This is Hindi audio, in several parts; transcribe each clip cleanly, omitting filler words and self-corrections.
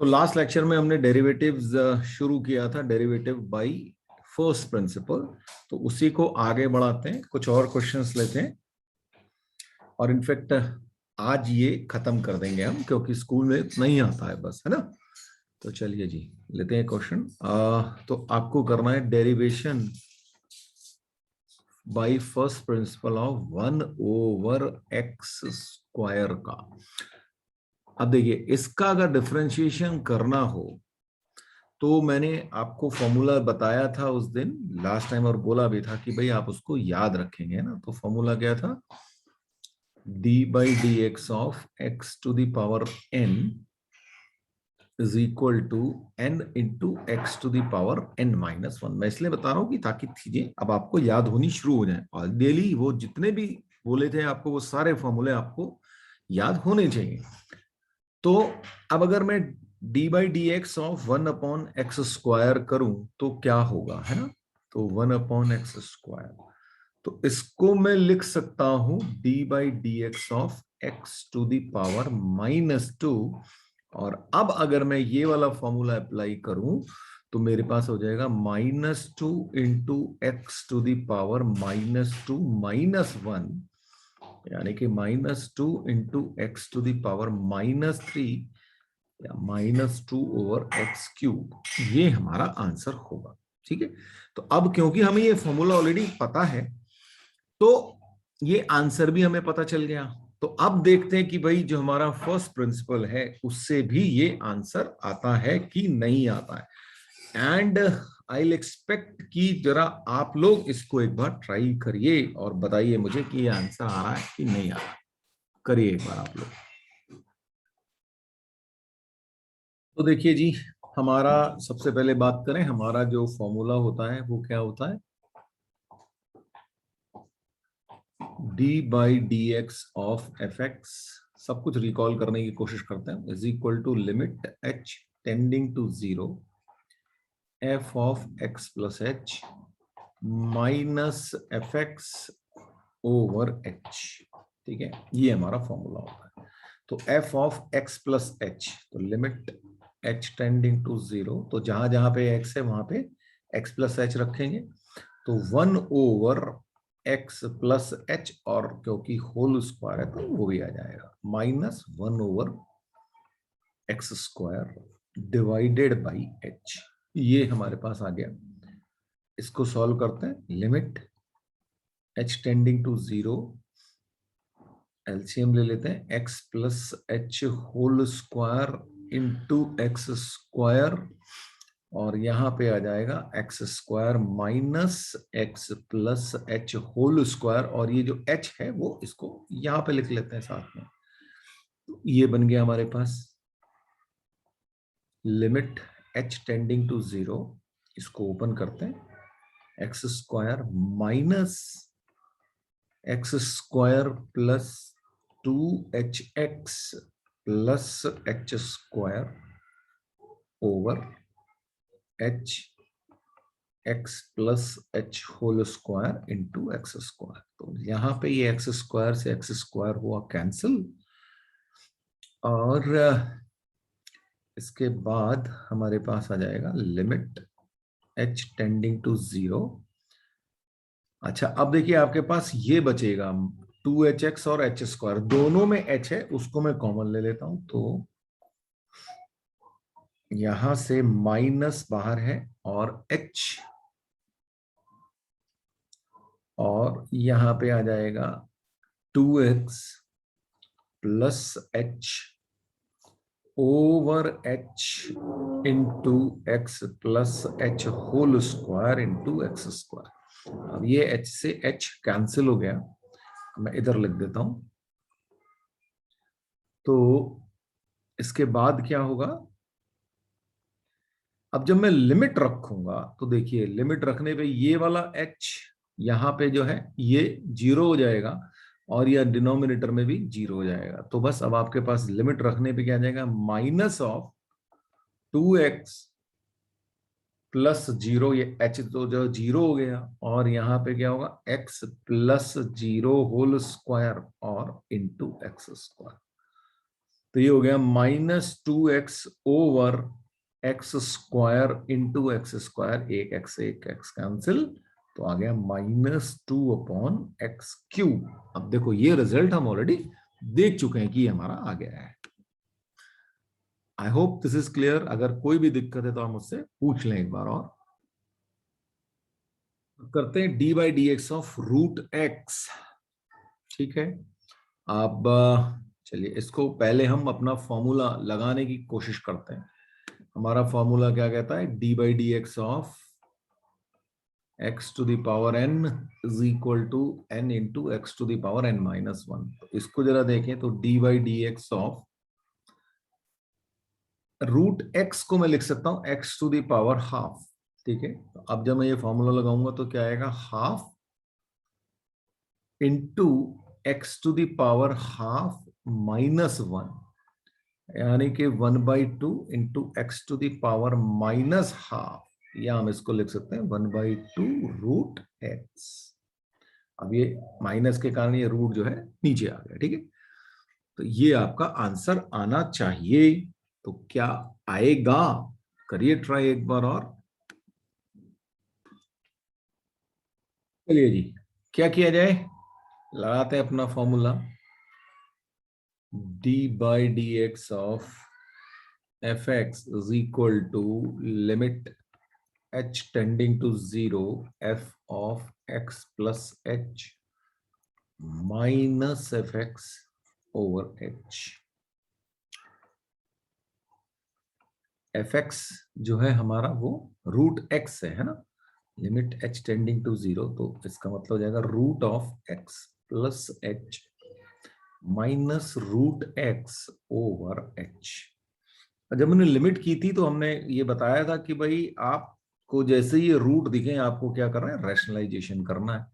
तो लास्ट लेक्चर में हमने डेरिवेटिव्स शुरू किया था, डेरिवेटिव बाय फर्स्ट प्रिंसिपल। तो उसी को आगे बढ़ाते हैं, कुछ और क्वेश्चंस लेते हैं और इनफैक्ट आज ये खत्म कर देंगे हम, क्योंकि स्कूल में नहीं आता है बस, है ना। तो चलिए जी लेते हैं क्वेश्चन। तो आपको करना है derivation by first principle of 1/x² का। अब देखिए, इसका अगर डिफरेंशिएशन करना हो तो मैंने आपको फॉर्मूला बताया था उस दिन लास्ट टाइम, और बोला भी था कि भाई आप उसको याद रखेंगे ना। तो फॉर्मूला क्या था? d/dx of x to the power n is equal to n into x to the power n-1। मैं इसलिए बता रहा हूं कि ताकि चीजें अब आपको याद होनी शुरू हो जाए, और डेली वो जितने भी बोले थे आपको, वो सारे फॉर्मूले आपको याद होने चाहिए। तो अब अगर मैं d/dx ऑफ 1/x² करूं तो क्या होगा, है ना। तो 1/x², तो इसको मैं लिख सकता हूं d/dx of x to the power -2। और अब अगर मैं ये वाला फॉर्मूला अप्लाई करूं तो मेरे पास हो जाएगा -2 into x to the power -2 -1, यानी कि -2 into x to the power -3 या -2/x³। ये हमारा आंसर होगा, ठीक है। तो अब क्योंकि हमें ये फॉर्मूला ऑलरेडी पता है तो ये आंसर भी हमें पता चल गया। तो अब देखते हैं कि भाई जो हमारा फर्स्ट प्रिंसिपल है उससे भी ये आंसर आता है कि नहीं आता है। एंड आई एक्सपेक्ट कि जरा आप लोग इसको एक बार ट्राई करिए और बताइए मुझे कि ये आंसर आ रहा है कि नहीं आ रहा। करिए एक बार आप लोग। तो देखिए जी, हमारा सबसे पहले बात करें, हमारा जो फॉर्मूला होता है वो क्या होता है? d/dx ऑफ fx, सब कुछ रिकॉल करने की कोशिश करते हैं, is equal to limit h tending to 0 f of x plus h minus fx/h। ठीक है, ये हमारा फॉर्मूला होता है। तो f of x plus h, तो लिमिट h टेंडिंग टू 0, तो जहां जहां पे x है वहां पे x प्लस h रखेंगे। तो 1/x प्लस h, और क्योंकि होल स्क्वायर है तो वो भी आ जाएगा -1/x² डिवाइडेड बाई h। ये हमारे पास आ गया। इसको सॉल्व करते हैं। Limit h tending to 0, LCM ले लेते हैं, x plus h whole square into x², और यहां पे आ जाएगा x² minus x plus h whole square, और ये जो h है वो इसको यहां पे लिख लेते हैं साथ में। तो ये बन गया हमारे पास लिमिट h टेंडिंग टू 0, इसको ओपन करते हैं, x² minus x² plus 2hx plus h² over h x plus h whole square into x²। तो यहां पे ये x² से x² हुआ कैंसिल, और इसके बाद हमारे पास आ जाएगा लिमिट h टेंडिंग टू 0। अच्छा, अब देखिए आपके पास ये बचेगा 2hx और h², दोनों में h है, उसको मैं कॉमन ले लेता हूं। तो यहां से माइनस बाहर है और h, और यहां पे आ जाएगा 2x plus h over h into x plus h whole square into x²। अब ये h से h कैंसिल हो गया, मैं इधर लिख देता हूं। तो इसके बाद क्या होगा? अब जब मैं लिमिट रखूंगा तो देखिए, लिमिट रखने पे ये वाला h यहां पे जो है ये 0 हो जाएगा, और यह डिनोमिनेटर में भी 0 हो जाएगा। तो बस अब आपके पास लिमिट रखने पे क्या आ जाएगा? माइनस ऑफ 2x प्लस 0, ये h तो जो 0 हो गया, और यहां पे क्या होगा? x प्लस 0 होल स्क्वायर और इंटू x²। तो ये हो गया -2x over x square into x square, एक एक्स कैंसिल, तो आ गया -2/x³। अब देखो ये रिजल्ट हम ऑलरेडी देख चुके हैं कि हमारा आ गया है। आई होप दिस इज क्लियर। अगर कोई भी दिक्कत है तो आप मुझसे पूछ लें एक बार और। करते हैं d/dx(√x). ठीक है, अब चलिए इसको पहले हम अपना फॉर्मूला लगाने की कोशिश करते हैं। हमारा फॉर्मूला क्या कहता है? d/dx(x⁴n) is equal to n into x⁴n-1। तो इसको जरा देखें तो d/dx(√x) को मैं लिख सकता हूं x⁴½ ठीक है। तो अब जब मैं ये फॉर्मूला लगाऊंगा तो क्या आएगा? हाफ इंटू x⁴½ यानी कि 1/2 इंटू x⁴ या हम इसको लिख सकते हैं 1/2√x। अब ये माइनस के कारण ये रूट जो है नीचे आ गया। ठीक है, तो ये आपका आंसर आना चाहिए। तो क्या आएगा? करिए ट्राई एक बार और। चलिए जी, क्या किया जाए? लगाते हैं अपना formula. d/dx of fx is equal to limit h tending to 0 f of x plus h minus fx over h। fx जो है हमारा वो √x है ना, लिमिट h टेंडिंग टू 0, तो इसका मतलब हो जाएगा √x plus h minus √x over h। जब हमने लिमिट की थी तो हमने ये बताया था कि भाई आपको जैसे ही ये रूट दिखे आपको क्या करना है? रैशनलाइजेशन करना है।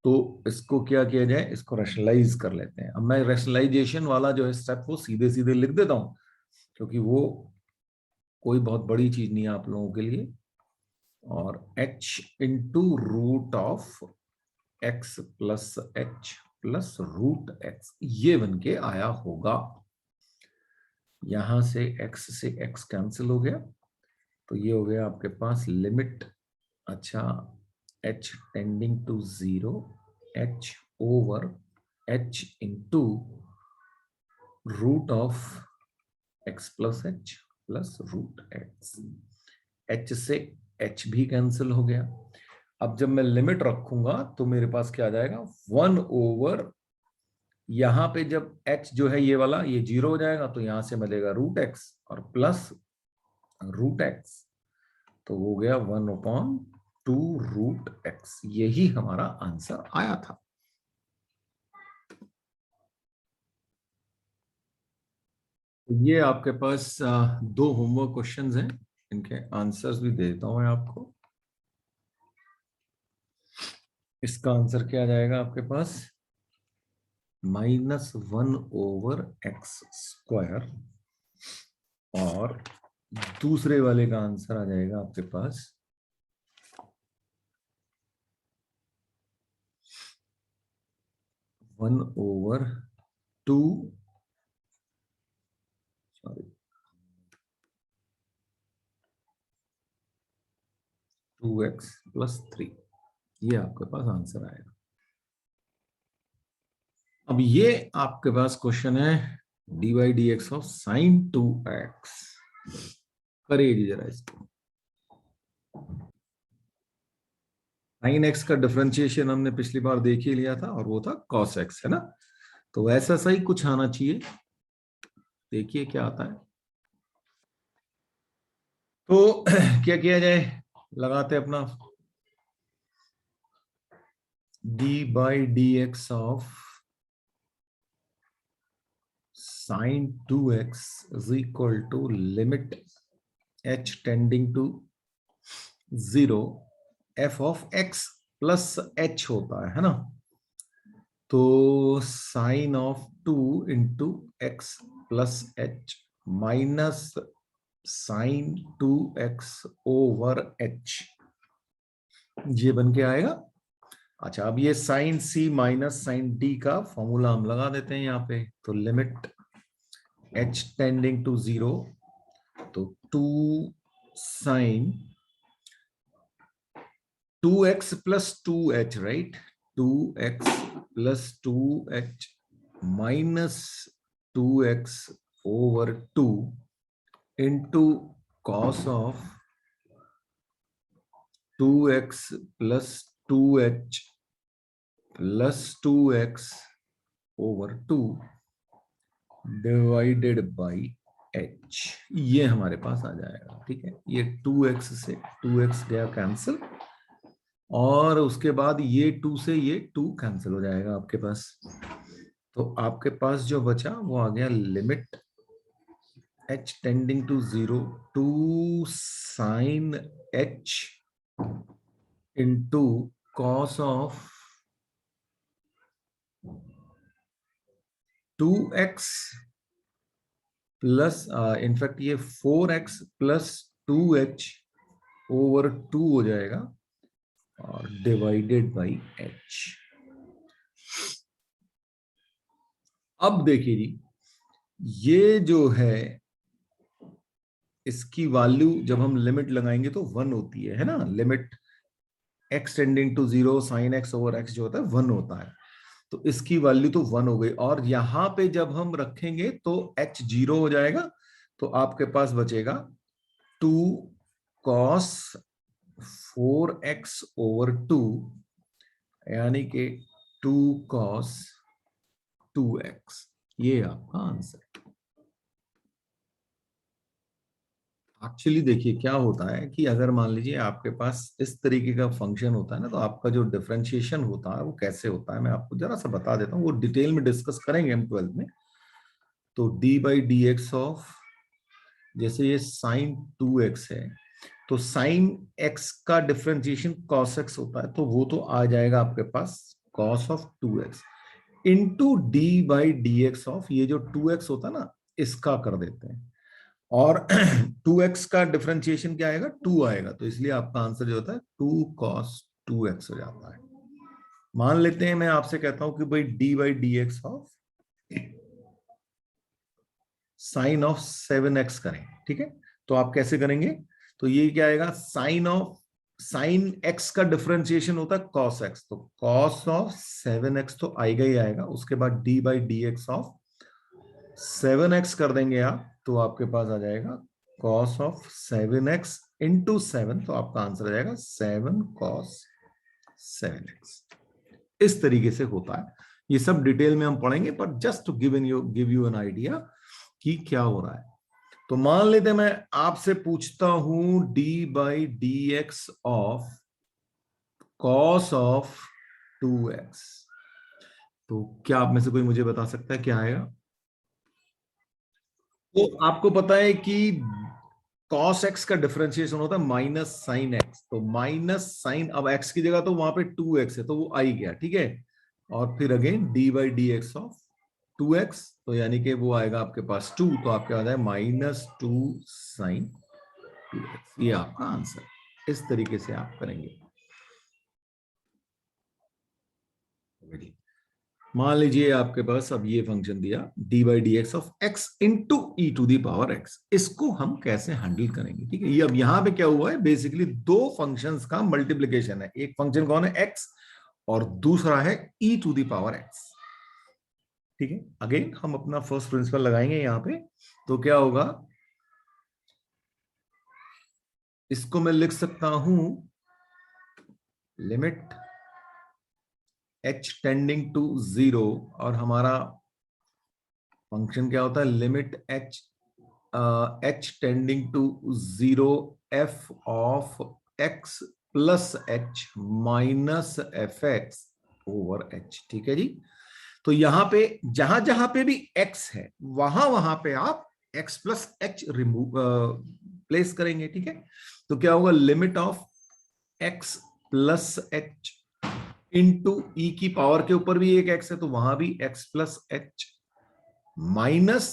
तो इसको क्या किया जाए? इसको रैशनलाइज कर लेते हैं। अब मैं रैशनलाइजेशन वाला जो है स्टेप वो सीधे सीधे लिख देता हूं, क्योंकि वो कोई बहुत बड़ी चीज नहीं है आप लोगों के लिए। और h into √x plus h plus √x ये बन के आया होगा। यहां से x से x कैंसिल हो गया, तो ये हो गया आपके पास लिमिट, अच्छा, h tending to 0 h over h into √x plus h plus √x। h से h भी कैंसिल हो गया। अब जब मैं लिमिट रखूंगा तो मेरे पास क्या आ जाएगा? 1 ओवर, यहां पे जब h जो है ये वाला ये 0 हो जाएगा तो यहां से मिलेगा √x और प्लस √x, तो हो गया 1/2√x। यही हमारा आंसर आया था। ये आपके पास दो होमवर्क क्वेश्चंस हैं, इनके आंसर्स भी देता हूं मैं आपको। इसका आंसर क्या आ जाएगा आपके पास? -1/x²। और दूसरे वाले का आंसर आ जाएगा आपके पास (1/2) सॉरी 2x प्लस 3। ये आपके पास आंसर आएगा। अब ये आपके पास क्वेश्चन है d/dx ऑफ sin2x। करिए जरा इसको। sin x का डिफरेंशिएशन हमने पिछली बार देख ही लिया था और वो था cos x, है ना? तो वैसा सही कुछ आना चाहिए। देखिए क्या आता है। तो क्या किया जाए? लगाते अपना d/dx of sin2x is equal to limit h tending to 0 f of x plus h होता है ना? तो sine of 2 into x plus h minus sine 2x over h, ये बन के आएगा। अच्छा, अब ये sine c minus sine d का फॉर्मूला हम लगा देते हैं यहाँ पे। तो लिमिट h टेंडिंग टू 0, तो 2 sine 2x plus 2h, right, 2x plus 2h minus 2x over 2 into cos of 2x plus 2h plus 2x over 2 divided by h, ये हमारे पास आ जाएगा। ठीक है, ये 2x से 2x गया कैंसिल, और उसके बाद ये 2 से ये 2 कैंसिल हो जाएगा आपके पास। तो आपके पास जो बचा वो आ गया limit h tending to 0, 2 sine h into cos of 2x plus in fact ये 4x प्लस 2h ओवर 2 हो जाएगा, और डिवाइडेड बाई h। अब देखिए जी, ये जो है इसकी वैल्यू जब हम लिमिट लगाएंगे तो 1 होती है ना, limit x tending to 0 sine x over x जो होता है 1 होता है, तो इसकी वैल्यू तो 1 हो गई। और यहां पे जब हम रखेंगे तो h 0 हो जाएगा, तो आपके पास बचेगा 2 cos 4x ओवर 2, यानी कि 2 cos 2x, ये आपका आंसर। एक्चुअली देखिए क्या होता है कि अगर मान लीजिए आपके पास इस तरीके का फंक्शन होता है ना, तो आपका जो डिफरेंशिएशन होता है वो कैसे होता है, मैं आपको जरा सा बता देता हूँ, वो डिटेल में डिस्कस करेंगे हम 12th में। तो d by d x of, जैसे ये साइन 2x है, तो साइन x का डिफरेंशिएशन cos x होता है, तो वो तो आ जाएगा आपके पास cos of 2x into D by d x of, ये जो 2x होता है ना इसका कर देते हैं, और 2x का डिफरेंशिएशन क्या आएगा, 2 आएगा, तो इसलिए आपका आंसर जो होता है 2 cos 2x हो जाता है। मान लेते हैं मैं आपसे कहता हूं कि भाई D by d x of sign of 7x करें, ठीक है, तो आप कैसे करेंगे, तो ये क्या आएगा, साइन x का डिफरेंशिएशन होता है cos x, तो cos ऑफ 7x तो आएगा ही आएगा, उसके बाद d by d x of 7x कर देंगे आप, तो आपके पास आ जाएगा cos ऑफ 7x इंटू 7, तो आपका आंसर आ जाएगा 7 cos 7x। इस तरीके से होता है, ये सब डिटेल में हम पढ़ेंगे, पर just to give you an idea कि क्या हो रहा है। तो मान लेते हैं मैं आपसे पूछता हूं d by d x of cos of 2x, तो क्या आप में से कोई मुझे बता सकता है क्या आएगा। तो आपको पता है कि cos x का डिफरेंशिएशन होता है माइनस साइन x, तो माइनस साइन, अब x की जगह तो वहां पे 2x है तो वो आई गया, ठीक है, और फिर again d by d x of 2x, तो यानी कि वो आएगा आपके पास 2, तो आपके आ जाए माइनस 2 साइन 2x, ये आपका आंसर। इस तरीके से आप करेंगे। मान लीजिए आपके पास अब ये फंक्शन दिया d by d x of x into e to the power x, इसको हम कैसे हैंडल करेंगे, ठीक है। ये अब यहां पे क्या हुआ है, बेसिकली दो फंक्शंस का मल्टीप्लीकेशन है, एक फंक्शन कौन है, एक्स, और दूसरा है ई टू दी पावर एक्स, ठीक है। अगेन हम अपना फर्स्ट प्रिंसिपल लगाएंगे यहां पे, तो क्या होगा, इसको मैं लिख सकता हूं लिमिट h टेंडिंग टू 0, और हमारा फंक्शन क्या होता है, limit h tending to 0 f of x plus h minus f x over h, ठीक है जी। तो यहां पे जहां जहां पे भी x है वहां वहां पे आप x plus h remove place करेंगे, ठीक है। तो क्या होगा, limit of x plus h into e की पावर के ऊपर भी एक x है, तो वहां भी x plus h minus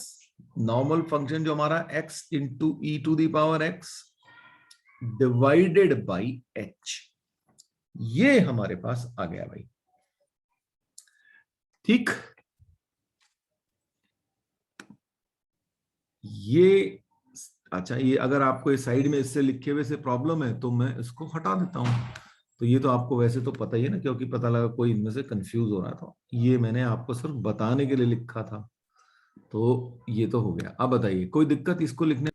normal function जो हमारा x into e to the power x divided by h, ये हमारे पास आ गया भाई, ठीक। ये अच्छा, ये अगर आपको इस साइड में इससे लिखे हुए से प्रॉब्लम है तो मैं इसको हटा देता हूँ। तो ये तो आपको वैसे तो पता ही है ना, क्योंकि पता लगा कोई इनमें से कंफ्यूज हो रहा था, ये मैंने आपको सिर्फ बताने के लिए लिखा था। तो ये तो हो गया। अब बताइए कोई दिक्कत इसको लिखने?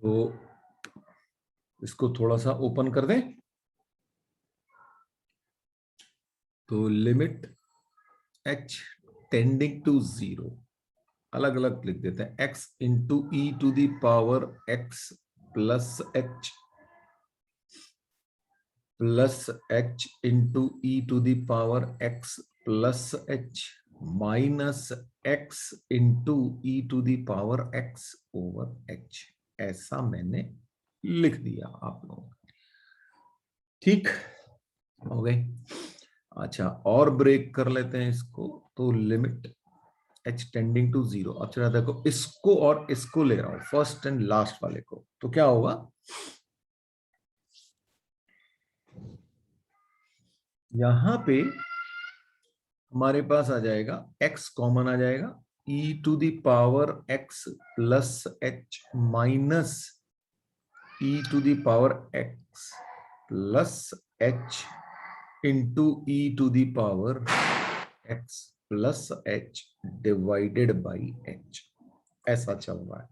तो इसको थोड़ा सा ओपन कर दें। तो लिमिट h टेंडिंग टू 0, अलग अलग लिख देते हैं, x into e to the power x plus h plus h into e to the power x plus h minus x into e to the power x over h। ऐसा मैंने लिख दिया आप लोगों। ठीक हो गई। अच्छा, और ब्रेक कर लेते हैं इसको। तो लिमिट h टेंडिंग टू 0। अब चला देखो, इसको और इसको ले रहा हूं, फर्स्ट एंड लास्ट वाले को, तो क्या होगा? यहां पे हमारे पास आ जाएगा x कॉमन आ जाएगा, e to the power x plus h minus e to the power x plus h into e to the power x plus h divided by h। ऐसा चल रहा है।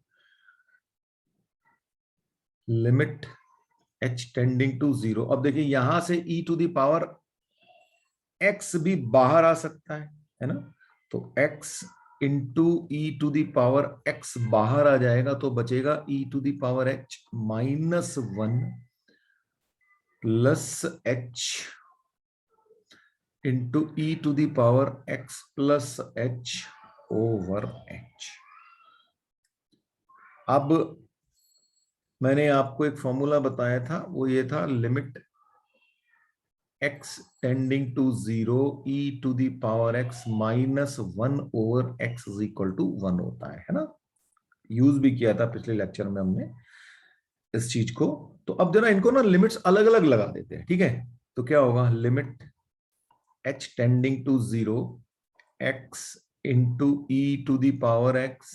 Limit h tending to 0। अब देखिए यहां से e to the power x भी बाहर आ सकता है ना? तो x into e to the power x बाहर आ जाएगा, तो बचेगा e to the power h minus 1 plus h into e to the power x plus h over h। अब मैंने आपको एक फॉर्मूला बताया था, वो ये था limit x tending to 0 e to the power x minus 1 over x is equal to 1 होता है ना? यूज भी किया था पिछले लेक्चर में हमने इस चीज को। तो अब जरा इनको ना लिमिट्स अलग अलग लगा देते हैं, ठीक है? तो क्या होगा? Limit h tending to 0 x into e to the power x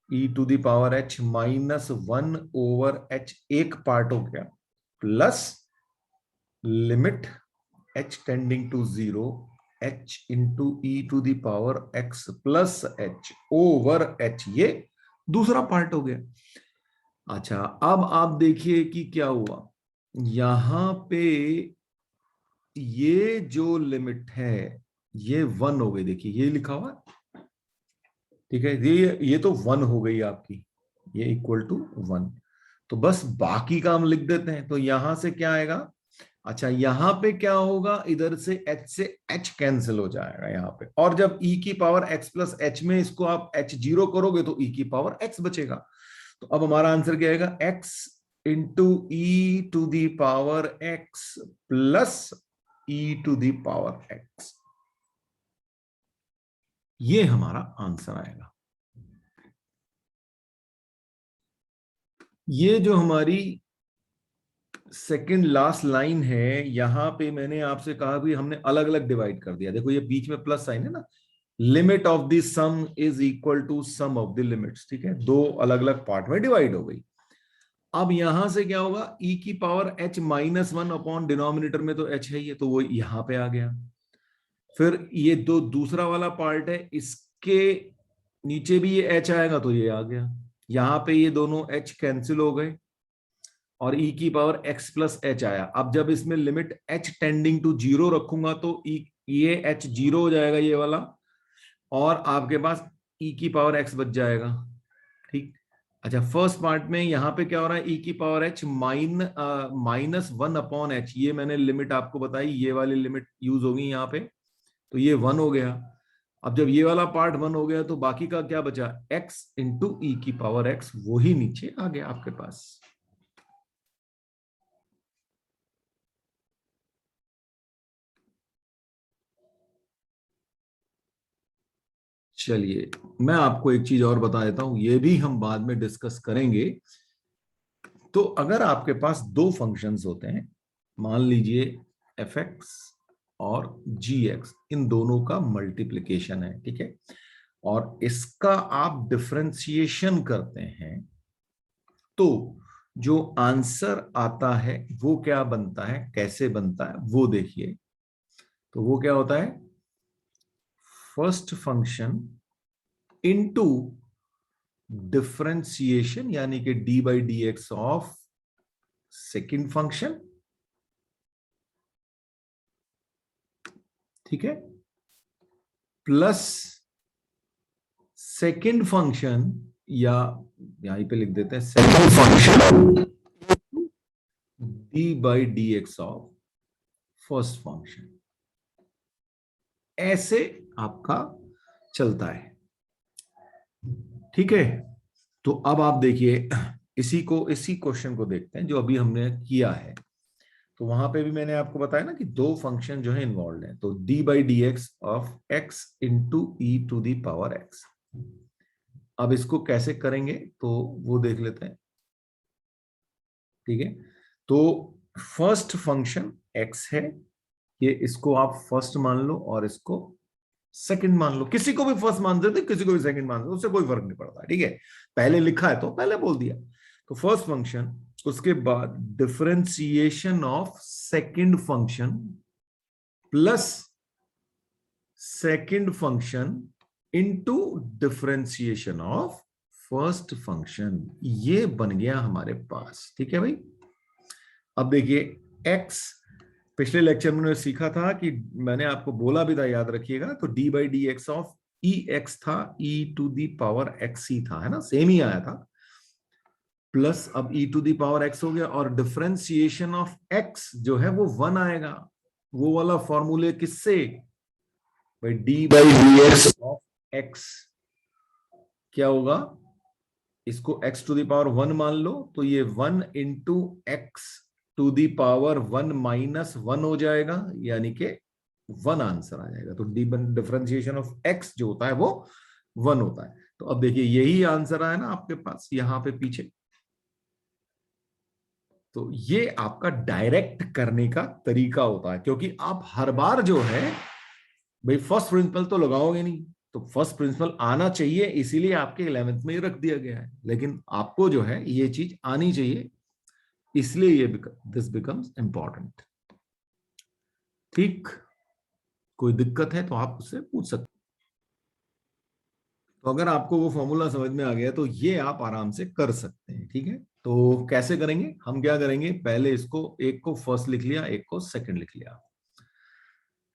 e to the power h minus 1 over h एक पार्ट हो गया, plus limit h tending to 0 h into e to the power x plus h over h, ये दूसरा पार्ट हो गया। अच्छा, अब आप देखिए कि क्या हुआ यहां पे, ये जो लिमिट है ये 1 हो गई। देखिए ये लिखा हुआ, ठीक है? ये तो 1 हो गई आपकी, ये इक्वल टू 1। तो बस बाकी का हम लिख देते हैं। तो यहां से क्या आएगा? अच्छा, यहां पे क्या होगा? इधर से h से h कैंसिल हो जाएगा यहां पे, और जब e की पावर x प्लस h में इसको आप h जीरो करोगे तो e की पावर x बचेगा। तो अब हमारा आंसर क्या आएगा? x into e to the power x plus e to the power x। ये हमारा आंसर आएगा। ये जो हमारी सेकंड लास्ट लाइन है, यहां पे मैंने आपसे कहा भी हमने अलग अलग डिवाइड कर दिया। देखो ये बीच में प्लस साइन है ना, limit of the sum is equal to sum of the limits, ठीक है? दो अलग अलग पार्ट में डिवाइड हो गई। अब यहां से क्या होगा? e की power h minus 1 upon denominator में तो h है ये, तो वो यहां पे आ गया। फिर ये दो दूसरा वाला पार्ट है, इसके नीचे भी ये h आएगा तो ये आ गया। यहां पे ये दोनों h कैंसिल हो गए और e की पावर x प्लस h आया। अब जब इसमें लिमिट h टेंडिंग टू 0 रखूंगा तो ये h 0 हो जाएगा ये वाला, और आपके पास e की पावर x बच जाएगा, ठीक? अच्छा, फर्स्ट पार्ट में यहां पे क्या हो रहा है? e की power h minus 1 upon h, ये मैंने लिमिट आपको बताई, ये वाली लिमिट यूज होगी यहाँ पे, तो ये 1 हो गया। अब जब ये वाला पार्ट 1 हो गया तो बाकी का क्या बचा? x इंटू ई की पावर x, वो ही नीचे आ गया आपके पास। चलिए मैं आपको एक चीज और बता देता हूं, ये भी हम बाद में डिस्कस करेंगे। तो अगर आपके पास दो फंक्शंस होते हैं, मान लीजिए fx और gx, इन दोनों का मल्टीप्लिकेशन है, ठीक है? और इसका आप डिफरेंशिएशन करते हैं तो जो आंसर आता है वो क्या बनता है, कैसे बनता है वो देखिए। तो वो क्या होता है, फर्स्ट फंक्शन इनटू डिफरेंशिएशन यानी कि D by d x of second function, ठीक है, प्लस सेकेंड फंक्शन, या यहीं पे लिख देते हैं second function D by d x of first function. ऐसे आपका चलता है, ठीक है। तो अब आप देखिए इसी क्वेश्चन को देखते हैं जो अभी हमने किया है। तो वहां पे भी मैंने आपको बताया ना कि दो फंक्शन जो है इन्वॉल्व है, तो d by d x of x into e to the power x. अब इसको कैसे करेंगे तो वो देख लेते हैं, ठीक है। तो फर्स्ट फंक्शन एक्स है, ये इसको आप फर्स्ट मान लो और इसको सेकंड मान लो, किसी को भी फर्स्ट मान देते किसी को भी सेकंड मान देते, उससे कोई फर्क नहीं पड़ता, ठीक है। पहले लिखा है तो पहले बोल दिया। तो फर्स्ट फंक्शन, उसके बाद differentiation of second function plus second function into differentiation of first function, ये बन गया हमारे पास, ठीक है भाई। अब देखिए x, पिछले लेक्चर में मैंने सीखा था कि मैंने आपको बोला भी था, याद रखिएगा, तो d by d x of E x था, ई टू दी पावर एक्स ही था, है ना, सेम ही आया था, प्लस अब ई टू दी पावर एक्स हो गया, और डिफरेंशिएशन ऑफ एक्स जो है वो 1 आएगा, वो वाला फॉर्मूले किससे, भाई D by d x of x क्या होगा, इसको x टू दी पावर 1 मान लो, तो ये 1 into x to the power 1 minus 1 हो जाएगा, यानी कि 1 आंसर आ जाएगा। तो डिफरेंशिएशन ऑफ x जो होता है वो 1 होता है। तो अब देखिए यही आंसर आया ना आपके पास यहां पे पीछे। तो ये आपका डायरेक्ट करने का तरीका होता है, क्योंकि आप हर बार जो है भाई फर्स्ट प्रिंसिपल तो लगाओगे नहीं, तो फर्स्ट प्रिंसिपल आना चाहिए, इसीलिए आपके 11th में ही रख दिया गया है, लेकिन आपको जो है ये चीज आनी चाहिए, इसलिए ये दिस बिकम्स इंपॉर्टेंट, ठीक। कोई दिक्कत है तो आप उससे पूछ सकते। तो अगर आपको वो फॉर्मूला समझ में आ गया तो ये आप आराम से कर सकते हैं, ठीक है। तो कैसे करेंगे, हम क्या करेंगे, पहले इसको एक को फर्स्ट लिख लिया, एक को सेकंड लिख लिया,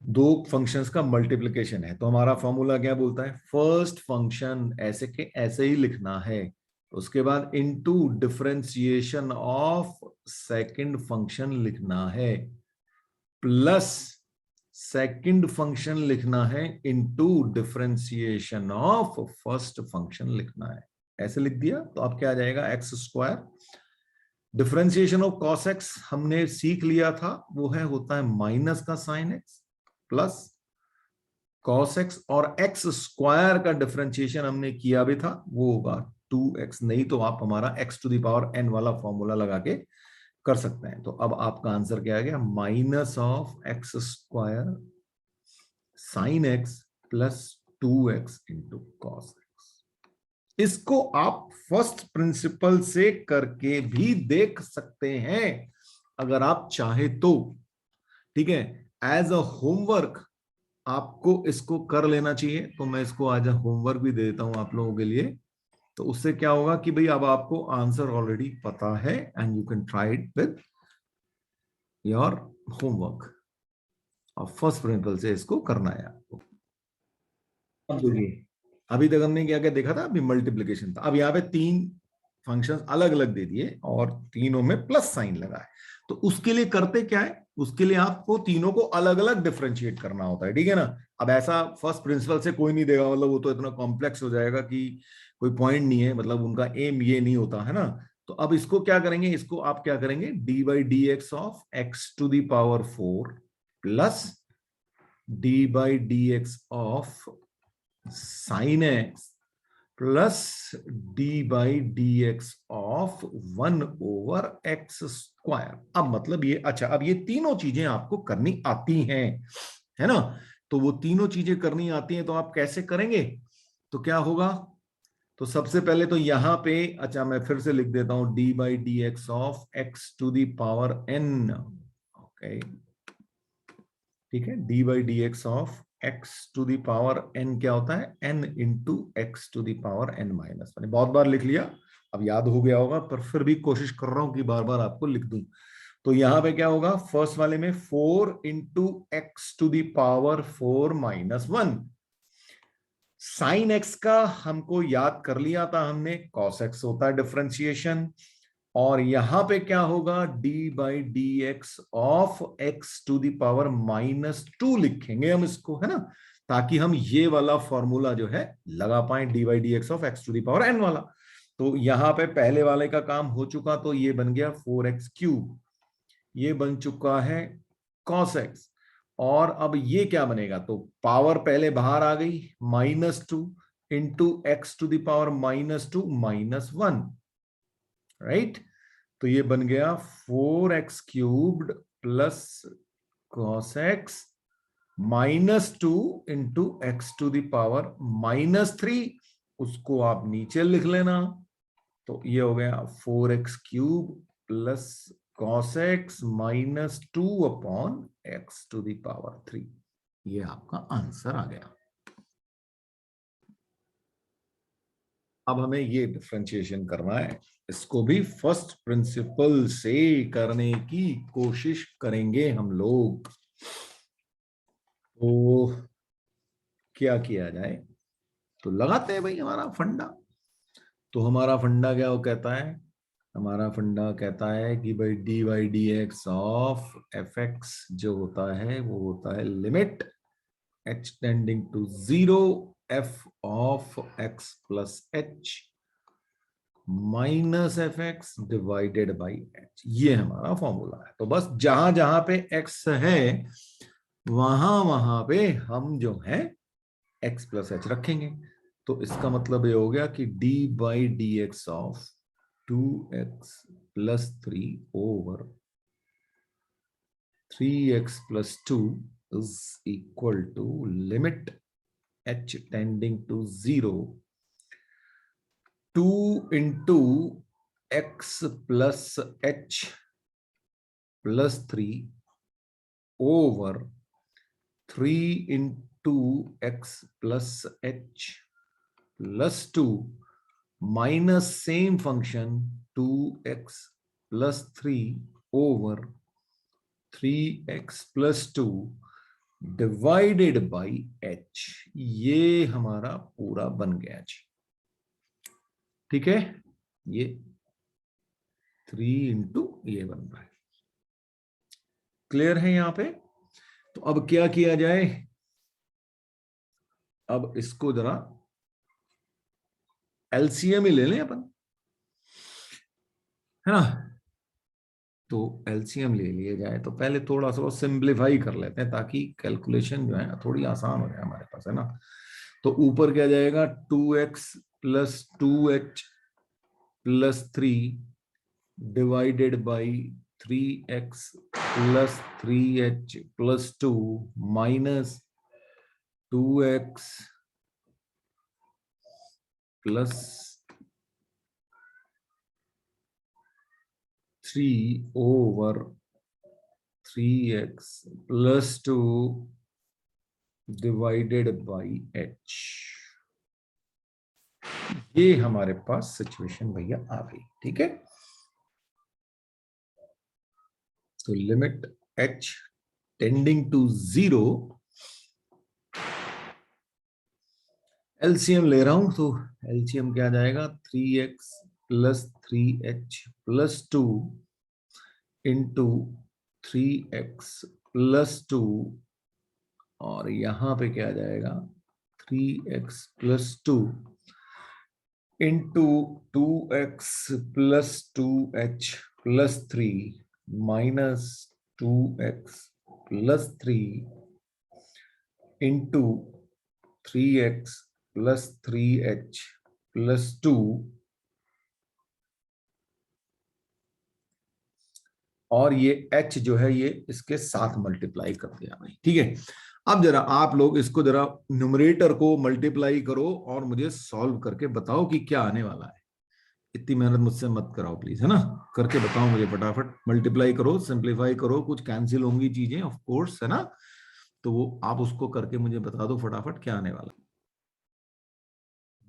दो फंक्शंस का मल्टीप्लिकेशन है, तो हमारा फॉर्मूला क्या बोलता है, फर्स्ट फंक्शन ऐसे के ऐसे ही लिखना है, उसके बाद into differentiation of second function लिखना है, प्लस सेकंड फंक्शन लिखना है into differentiation of first function लिखना है। ऐसे लिख दिया तो अब क्या आ जाएगा, x square, differentiation of cos x हमने सीख लिया था, वो है होता है माइनस का sign x plus cos x, और एक्स स्क्वायर का डिफरेंशिएशन हमने किया भी था, वो होगा 2x, नहीं तो आप हमारा x to the power n वाला फॉर्मूला लगा के कर सकते हैं। तो अब आपका आंसर क्या आ गया, minus of x square sine x plus 2x into cos x. इसको आप फर्स्ट प्रिंसिपल से करके भी देख सकते हैं अगर आप चाहे तो, ठीक है। एज अ होमवर्क आपको इसको कर लेना चाहिए, तो मैं इसको आज होमवर्क भी दे देता हूं आप लोगों के लिए। तो उससे क्या होगा कि भाई अब आपको आंसर ऑलरेडी पता है and you can try it with your homework, और फर्स्ट प्रिंसिपल से इसको करना है आपको। अब देखिए अभी तक हमने क्या क्या देखा था, अभी मल्टीप्लिकेशन था, अब यहाँ पे 3 फंक्शंस अलग अलग दे दिए और तीनों में प्लस साइन लगा है। तो उसके लिए करते क्या है, उसके लिए आपको तीनों को अलग अलग डिफरेंशिएट करना होता है, ठीक है ना। अब ऐसा फर्स्ट प्रिंसिपल से कोई नहीं देगा, मतलब वो तो इतना कॉम्प्लेक्स हो जाएगा कि कोई पॉइंट नहीं है, मतलब उनका एम ये नहीं होता है ना। तो अब इसको क्या करेंगे, इसको आप क्या करेंगे, d by d x of x to the power 4 plus d by d x of sine x plus d by d x of 1 over x square. अब मतलब ये, अच्छा अब ये तीनों चीजें आपको करनी आती हैं, है ना। तो वो तीनों चीजें करनी आती हैं तो आप कैसे करेंगे, तो क्या होगा, तो सबसे पहले तो यहां पे, अच्छा मैं फिर से लिख देता हूं, d by d x of x to the power n. Okay, ठीक है, d by d x of x to the power n क्या होता है, n into x to the power n minus one. बहुत बार लिख लिया, अब याद हो गया होगा, पर फिर भी कोशिश कर रहा हूं कि बार बार आपको लिख दूं। तो यहां पे क्या होगा, फर्स्ट वाले में 4 into x to the power 4 minus one. Sine x का हमको याद कर लिया था हमने, कॉस एक्स होता है डिफरेंशिएशन। और यहां पे क्या होगा, d by d x of x to the power minus two लिखेंगे हम इसको, है ना, ताकि हम ये वाला फॉर्मूला जो है लगा पाए, d by d x of x to the power n वाला। तो यहां पे पहले वाले का काम हो चुका, तो ये बन गया 4x क्यूब, ये बन चुका है cos x। और अब ये क्या बनेगा, तो पावर पहले बाहर आ गई, -2 into x to the power -2 -1, right. तो ये बन गया 4x cubed plus cos x -2 into x to the power -3, उसको आप नीचे लिख लेना। तो ये हो गया 4x cube plus cos x -2 upon x to the power 3। ये आपका आंसर आ गया। अब हमें ये डिफरेंशिएशन करना है, इसको भी फर्स्ट प्रिंसिपल से करने की कोशिश करेंगे हम लोग। तो क्या किया जाए, तो लगाते हैं भाई हमारा फंडा। तो हमारा फंडा क्या वो कहता है, हमारा फंडा कहता है कि भाई d y d x of f x जो होता है वो होता है limit h tending to 0 f of x plus h minus f x divided by h. ये हमारा फॉर्मूला है। तो बस जहां जहां पे एक्स है वहां वहां पे हम जो है एक्स प्लस एच रखेंगे। तो इसका मतलब ये हो गया कि D by d x of 2x plus 3 over 3x plus 2 is equal to limit h tending to 0 2 into x plus h plus 3 over 3 into x plus h plus 2 minus same function 2x plus 3 over 3x plus 2 divided by h। ये हमारा पूरा बन गया जी, ठीक है। ये 3 इंटू ये बन रहा है, क्लियर है यहां पे। तो अब क्या किया जाए, अब इसको जरा एलसीएम ही ले लें अपन, है ना। तो एलसीएम ले लिया जाए, तो पहले थोड़ा सा सिंप्लीफाई कर लेते हैं ताकि कैलकुलेशन जो है थोड़ी आसान हो जाए हमारे पास, है ना। तो ऊपर क्या जाएगा, 2x plus 2h plus 3 divided by 3x plus 3h plus 2 minus 2x plus 3 over 3x plus 2 divided by h। ये हमारे पास सिचुएशन भैया आ गई, ठीक है। तो limit h tending to 0, LCM ले रहा हूं, तो एलसीएम क्या जाएगा, 3x plus 3h plus 2 into 3x plus 2, और यहां पे क्या जाएगा 3x plus 2 into 2x plus 2h plus 3 minus 2x plus 3 into 3x plus 3h plus 2, और ये h जो है ये इसके साथ मल्टीप्लाई कर दिया भाई, ठीक है। अब जरा आप लोग इसको जरा न्यूमरेटर को मल्टीप्लाई करो और मुझे सॉल्व करके बताओ कि क्या आने वाला है। इतनी मेहनत मुझसे मत कराओ प्लीज, है ना। करके बताओ मुझे फटाफट, मल्टीप्लाई करो, सिंप्लीफाई करो, कुछ कैंसिल होंगी चीजें ऑफ कोर्स, है ना। तो वो आप उसको करके मुझे बता दो फटाफट क्या आने वाला।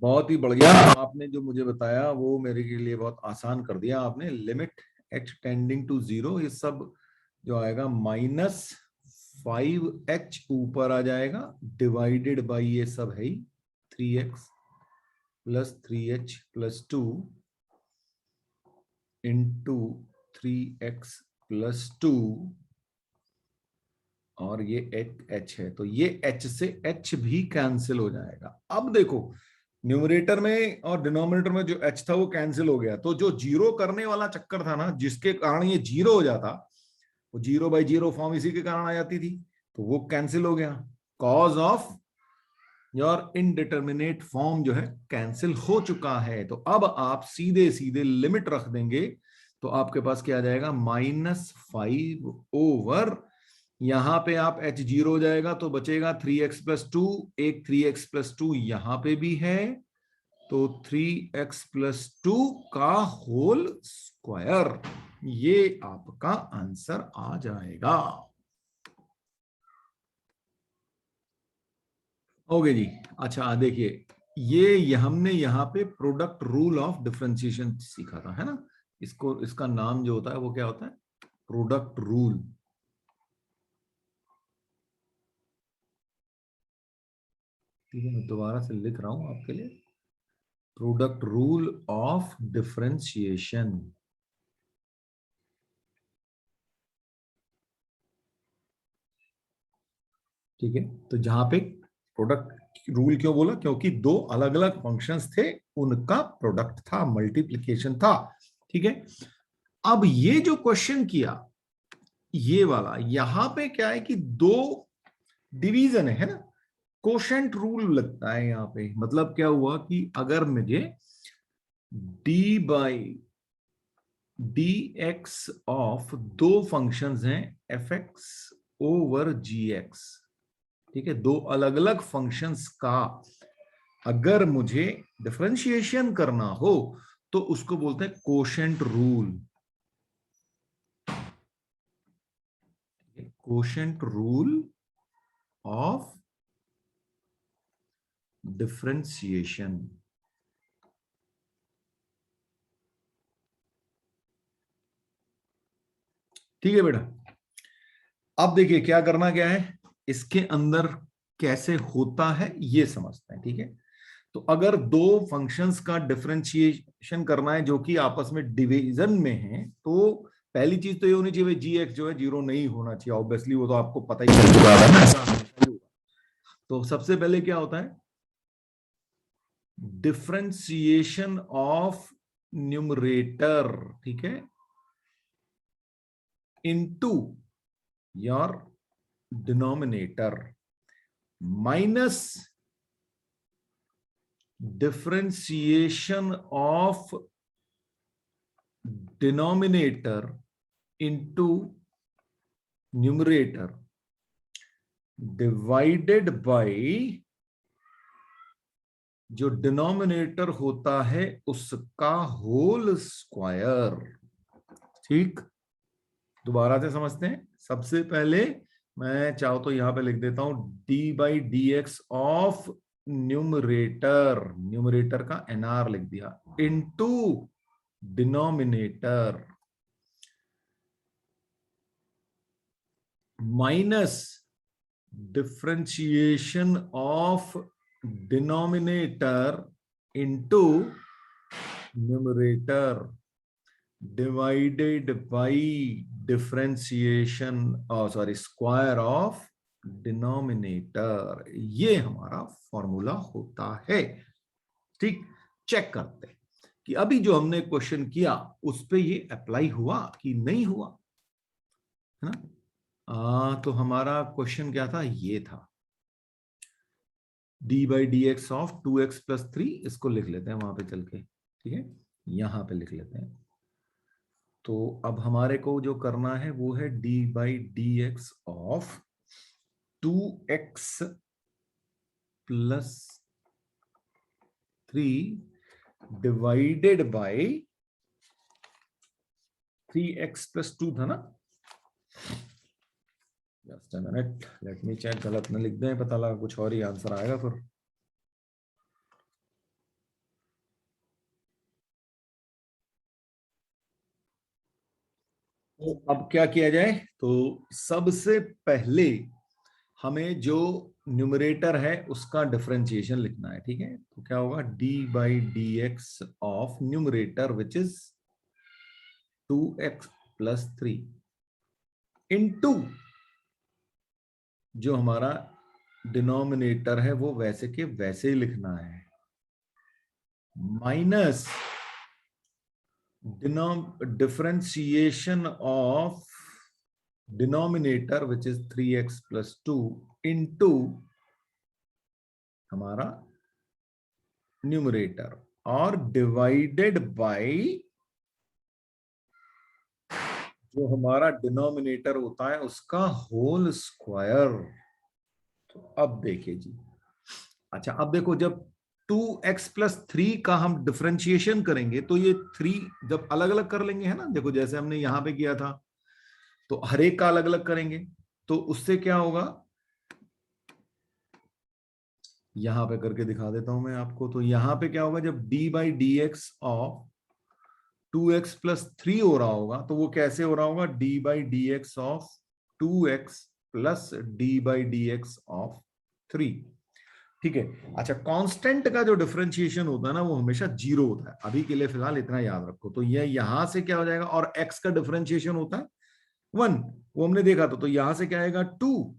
बहुत ही बढ़िया, आपने जो मुझे बताया वो मेरे के लिए बहुत आसान कर दिया आपने। लिमिट h टेंडिंग टू 0, ये सब जो आएगा -5h ऊपर आ जाएगा, डिवाइडेड बाई ये सब है ही 3x plus 3h plus 2 into 3x plus 2, और ये एक h है तो ये h से h भी कैंसिल हो जाएगा। अब देखो न्यूमरेटर में और डिनोमिनेटर में जो h था वो कैंसिल हो गया, तो जो जीरो करने वाला चक्कर था ना, जिसके कारण ये जीरो हो जाता, वो 0/0 फॉर्म इसी के कारण आ जाती थी, तो वो कैंसिल हो गया। Cause of your indeterminate form जो है कैंसिल हो चुका है। तो अब आप सीधे सीधे लिमिट रख देंगे तो आपके पास क्या आ जाएगा, -5 ओवर, यहां पे आप h 0 हो जाएगा तो बचेगा 3x प्लस 2, एक 3x प्लस 2 यहां पे भी है, तो 3x प्लस 2 का होल स्क्वायर, ये आपका आंसर आ जाएगा। ओके जी। अच्छा देखिए, ये हमने यहाँ पे प्रोडक्ट रूल ऑफ डिफरेंशिएशन सीखा था, है ना। इसको, इसका नाम जो होता है वो क्या होता है, प्रोडक्ट रूल। ठीक है, मैं दोबारा से लिख रहा हूं आपके लिए, प्रोडक्ट रूल ऑफ डिफरेंशिएशन। ठीक है, तो जहां पे प्रोडक्ट रूल क्यों बोला, क्योंकि दो अलग अलग फंक्शंस थे, उनका प्रोडक्ट था, मल्टीप्लिकेशन था। ठीक है, अब ये जो क्वेश्चन किया ये वाला, यहां पे क्या है कि दो डिवीजन है ना, कोशेंट रूल लगता है यहां पे। मतलब क्या हुआ कि अगर मुझे D by d x of दो फंक्शंस हैं, एफ एक्स ओवर जी एक्स, ठीक है, दो अलग अलग फंक्शंस का अगर मुझे डिफरेंशिएशन करना हो तो उसको बोलते हैं quotient rule. Quotient rule of differentiation. ठीक है बेटा, अब देखिए क्या करना क्या है, इसके अंदर कैसे होता है ये समझते हैं। ठीक है, तो अगर दो फंक्शंस का डिफरेंशिएशन करना है जो कि आपस में डिवीजन में है, तो पहली चीज तो ये होनी चाहिए जी एक्स जो है जीरो नहीं होना चाहिए, ऑब्वियसली वो तो आपको पता ही चल चुका है ना। तो सबसे पहले क्या होता है, डिफरेंशिएशन ऑफ न्यूमरेटर, ठीक है, into your denominator minus differentiation of denominator into numerator divided by जो डिनोमिनेटर होता है उसका होल स्क्वायर। ठीक, दोबारा से समझते हैं। सबसे पहले मैं चाहो तो यहां पे लिख देता हूं d/dx ऑफ न्यूमरेटर, न्यूमरेटर का nr लिख दिया, into denominator minus differentiation of denominator into numerator divided by differentiation, sorry, square of denominator. ये हमारा फॉर्मूला होता है। ठीक, चेक करते हैं कि अभी जो हमने क्वेश्चन किया उस पे ये अप्लाई हुआ कि नहीं हुआ, है ना। तो हमारा क्वेश्चन क्या था, ये था d/dx ऑफ 2x+3, इसको लिख लेते हैं वहां पे चल के। ठीक है, यहां पे लिख लेते हैं। तो अब हमारे को जो करना है वो है d/dx of 2x plus 3 divided by 3x plus 2 था ना। Just a minute, let me check, गलत न लिख दें, पता लगा कुछ और ही आंसर आएगा फिर। तो अब क्या किया जाए, तो सबसे पहले हमें जो न्यूमरेटर है उसका डिफरेंशिएशन लिखना है, ठीक है। तो क्या होगा, d by d x of numerator which is 2x plus 3 into जो हमारा डिनोमिनेटर है वो वैसे के वैसे ही लिखना है, minus differentiation of denominator which is 3x plus 2 into हमारा न्यूमरेटर और डिवाइडेड बाय जो हमारा डिनोमिनेटर होता है उसका होल स्क्वायर। तो अब देखिए जी, अच्छा अब देखो, जब 2x प्लस 3 का हम डिफरेंशिएशन करेंगे तो ये 3 जब अलग अलग कर लेंगे, है ना, देखो जैसे हमने यहां पे किया था, तो हर एक का अलग अलग करेंगे, तो उससे क्या होगा, यहां पे करके दिखा देता हूं मैं आपको। तो यहां पे क्या होगा, जब d by d x of 2x plus 3 हो रहा होगा, तो वो कैसे हो रहा होगा, d by d x of 2x plus d by d x of 3, ठीक है। अच्छा, कांस्टेंट का जो डिफरेंशिएशन होता है ना वो हमेशा जीरो होता है, अभी के लिए फिलहाल इतना याद रखो। तो ये यहां से क्या हो जाएगा, और x का डिफरेंशिएशन होता है 1, वो हमने देखा था, तो यहां से क्या आएगा 2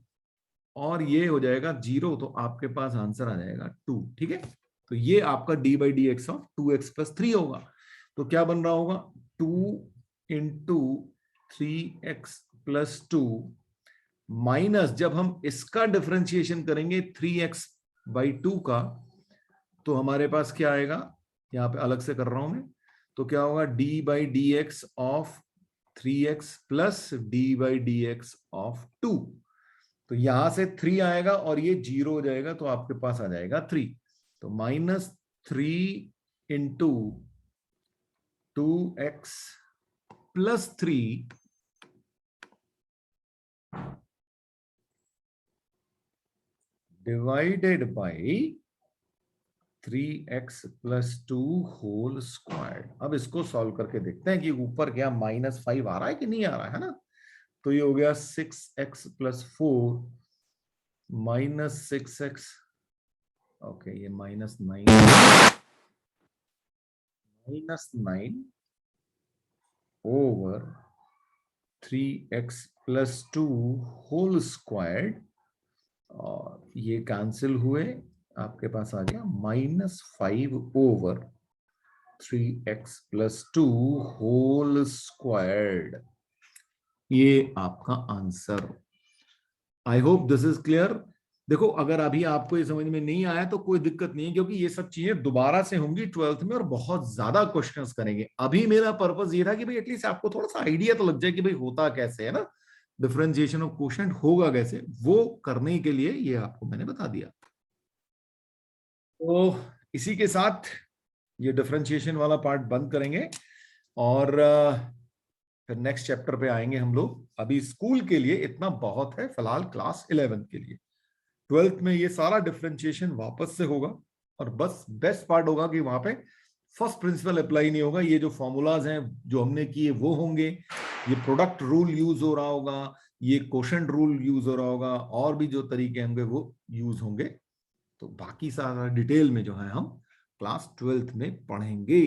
और ये हो जाएगा 0, तो आपके पास आंसर आ जाएगा 2, ठीक है। तो ये आपका d by d x of 2x plus 3 होगा। तो क्या बन रहा होगा, 2 इंटू 3x प्लस 2 माइनस, जब हम इसका डिफरेंशिएशन करेंगे 3x बाई 2 का, तो हमारे पास क्या आएगा, यहां पे अलग से कर रहा हूं मैं, तो क्या होगा, d by d x of 3x plus d by d x of 2। तो यहां से 3 आएगा और ये 0 हो जाएगा, तो आपके पास आ जाएगा 3। तो -3 into 2x plus 3 divided by 3x plus 2 whole square. अब इसको सॉल्व करके देखते हैं कि ऊपर क्या -5 आ रहा है कि नहीं आ रहा है ना। तो ये हो गया 6x प्लस 4 -6x, ओके ये -9 over 3x plus 2 whole squared, और ये कैंसिल हुए, आपके पास आ गया -5 over 3x plus 2 whole squared. ये आपका answer. I hope this is clear. देखो अगर अभी आपको ये समझ में नहीं आया तो कोई दिक्कत नहीं है, क्योंकि ये सब चीजें दोबारा से होंगी 12th में और बहुत ज्यादा क्वेश्चंस करेंगे। अभी मेरा पर्पस ये था कि भाई एटलीस्ट आपको थोड़ा सा आइडिया तो लग जाए कि भाई होता कैसे है ना, डिफरेंशिएशन ऑफ कोशेंट होगा कैसे, वो करने के लिए ये आपको मैंने बता दिया। तो इसी के साथ ये डिफरेंशिएशन वाला पार्ट बंद करेंगे और फिर नेक्स्ट चैप्टर पे आएंगे हम लोग। अभी स्कूल के लिए इतना बहुत है फिलहाल, क्लास 11 के लिए। 12th में ये सारा डिफरेंशिएशन वापस से होगा, और बस बेस्ट पार्ट होगा कि वहां पे फर्स्ट प्रिंसिपल अप्लाई नहीं होगा, ये जो फॉर्मूलाज हैं जो हमने किए वो होंगे, ये प्रोडक्ट रूल यूज हो रहा होगा, ये कोशेंट रूल यूज हो रहा होगा, और भी जो तरीके होंगे वो यूज होंगे। तो बाकी सारा डिटेल में जो है हम क्लास 12th में पढ़ेंगे।